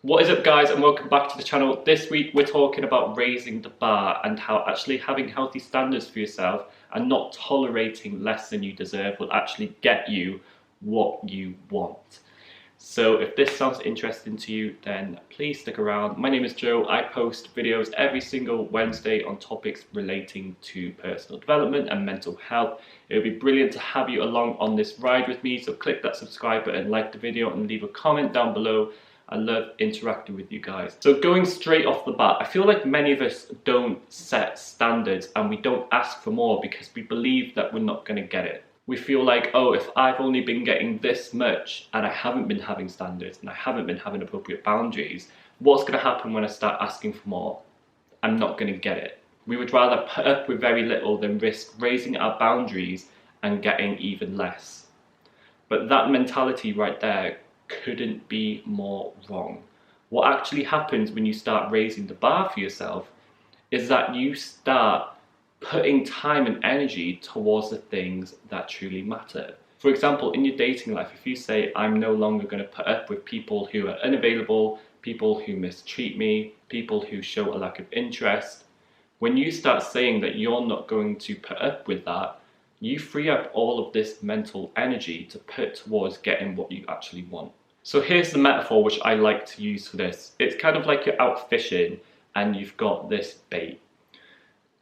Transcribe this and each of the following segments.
What is up, guys, and welcome back to the channel. This week we're talking about raising the bar and how actually having healthy standards for yourself and not tolerating less than you deserve will actually get you what you want. So if this sounds interesting to you, then please stick around. My name is Joe. I post videos every single Wednesday on topics relating to personal development and mental health. It would be brilliant to have you along on this ride with me, so click that subscribe button, like the video, and leave a comment down below. I love interacting with you guys. So going straight off the bat, I feel like many of us don't set standards and we don't ask for more because we believe that we're not going to get it. We feel like, oh, if I've only been getting this much and I haven't been having standards and I haven't been having appropriate boundaries, what's going to happen when I start asking for more? I'm not going to get it. We would rather put up with very little than risk raising our boundaries and getting even less. But that mentality right there couldn't be more wrong. What actually happens when you start raising the bar for yourself is that you start putting time and energy towards the things that truly matter. For example, in your dating life, if you say, I'm no longer going to put up with people who are unavailable, people who mistreat me, people who show a lack of interest, when you start saying that you're not going to put up with that, you free up all of this mental energy to put towards getting what you actually want. So here's the metaphor which I like to use for this. It's kind of like you're out fishing and you've got this bait.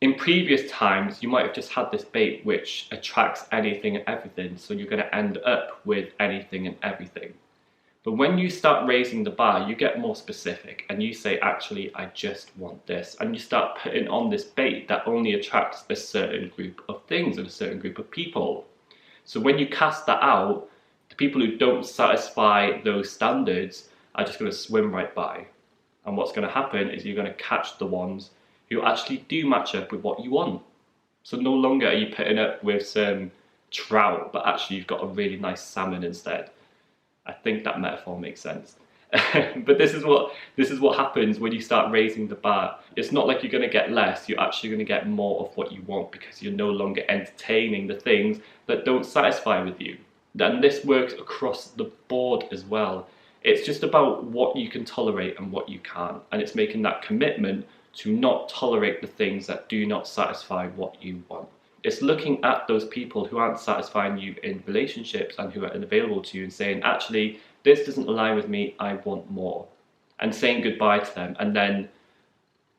In previous times, you might have just had this bait which attracts anything and everything, so you're going to end up with anything and everything. But when you start raising the bar, you get more specific and you say, actually, I just want this. And you start putting on this bait that only attracts a certain group of things and a certain group of people. So when you cast that out, the people who don't satisfy those standards are just going to swim right by. And what's going to happen is you're going to catch the ones who actually do match up with what you want. So no longer are you putting up with some trout, but actually you've got a really nice salmon instead. I think that metaphor makes sense. But this is what happens when you start raising the bar. It's not like you're going to get less, you're actually going to get more of what you want because you're no longer entertaining the things that don't satisfy with you. And this works across the board as well. It's just about what you can tolerate and what you can't. And it's making that commitment to not tolerate the things that do not satisfy what you want. It's looking at those people who aren't satisfying you in relationships and who are unavailable to you and saying, actually, this doesn't align with me, I want more. And saying goodbye to them, and then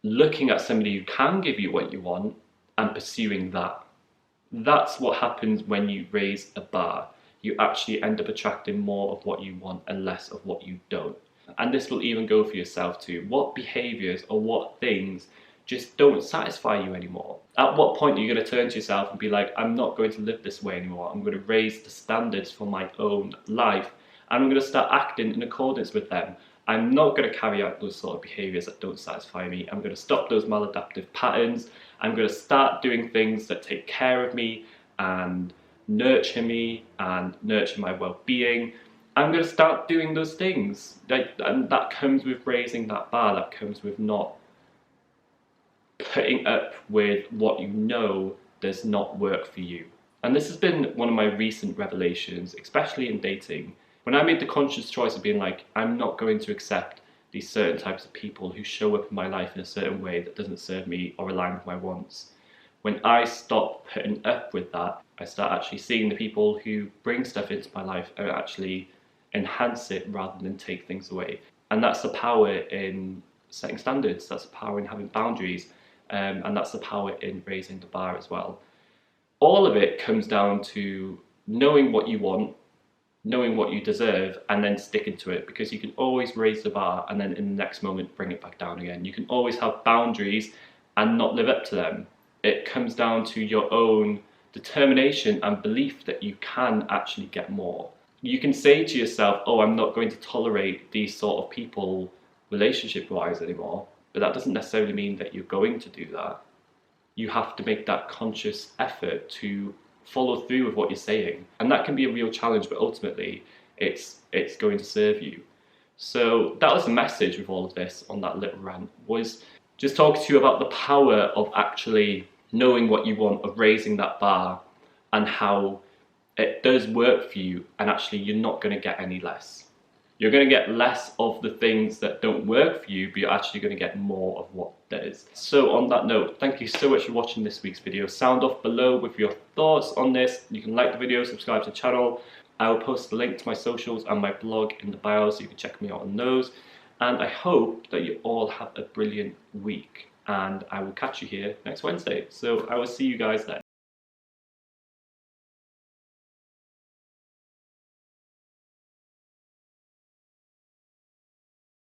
looking at somebody who can give you what you want and pursuing that. That's what happens when you raise a bar. You actually end up attracting more of what you want and less of what you don't. And this will even go for yourself too. What behaviours or what things just don't satisfy you anymore? At what point are you going to turn to yourself and be like, I'm not going to live this way anymore. I'm going to raise the standards for my own life and I'm going to start acting in accordance with them. I'm not going to carry out those sort of behaviours that don't satisfy me. I'm going to stop those maladaptive patterns. I'm going to start doing things that take care of me and nurture me and nurture my well-being. I'm going to start doing those things. And that comes with raising that bar. That comes with not putting up with what you know does not work for you. And this has been one of my recent revelations, especially in dating. When I made the conscious choice of being like, I'm not going to accept these certain types of people who show up in my life in a certain way that doesn't serve me or align with my wants. When I stop putting up with that, I start actually seeing the people who bring stuff into my life and actually enhance it rather than take things away. And that's the power in setting standards, that's the power in having boundaries, and that's the power in raising the bar as well. All of it comes down to knowing what you want, knowing what you deserve, and then sticking to it, because you can always raise the bar and then in the next moment bring it back down again. You can always have boundaries and not live up to them. It comes down to your own determination and belief that you can actually get more. You can say to yourself, oh, I'm not going to tolerate these sort of people relationship-wise anymore, but that doesn't necessarily mean that you're going to do that. You have to make that conscious effort to follow through with what you're saying. And that can be a real challenge, but ultimately it's going to serve you. So that was the message with all of this on that little rant, was just talking to you about the power of actually knowing what you want, of raising that bar, and how it does work for you and actually you're not going to get any less. You're going to get less of the things that don't work for you, but you're actually going to get more of what does. So on that note, thank you so much for watching this week's video. Sound off below with your thoughts on this. You can like the video, subscribe to the channel. I will post the link to my socials and my blog in the bio, so you can check me out on those. And I hope that you all have a brilliant week. And I will catch you here next Wednesday. So I will see you guys then.